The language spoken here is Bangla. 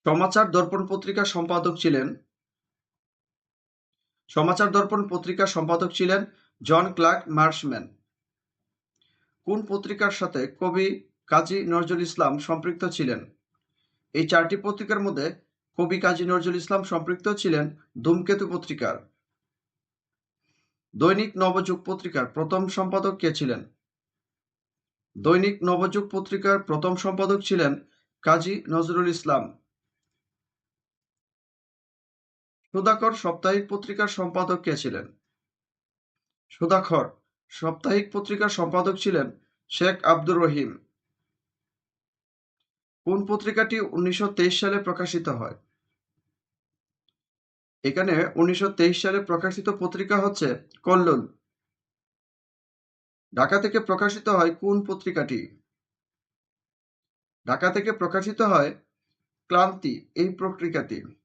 সমাচার দর্পণ পত্রিকার সম্পাদক ছিলেন জন ক্লার্ক মার্শম্যান। কোন পত্রিকার সাথে কবি কাজী নজরুল ইসলাম সম্পৃক্ত ছিলেন? এই চারটি পত্রিকার মধ্যে কবি কাজী নজরুল ইসলাম সম্পৃক্ত ছিলেন ধূমকেতু পত্রিকার। দৈনিক নবযুগ পত্রিকার প্রথম সম্পাদক কে ছিলেন? দৈনিক নবযুগ পত্রিকার প্রথম সম্পাদক ছিলেন কাজী নজরুল ইসলাম। সুধাকর সাপ্তাহিক পত্রিকার সম্পাদক কে ছিলেন? সুধাকর সাপ্তাহিক পত্রিকার সম্পাদক ছিলেন শেখ আব্দুর রহিম। কোন পত্রিকাটি 1923 সালে প্রকাশিত হয়? এখানে 1923 সালে প্রকাশিত পত্রিকা হচ্ছে কল্লোল। ঢাকা থেকে প্রকাশিত হয় কোন পত্রিকাটি? ঢাকা থেকে প্রকাশিত হয় ক্লান্তি এই পত্রিকাটি।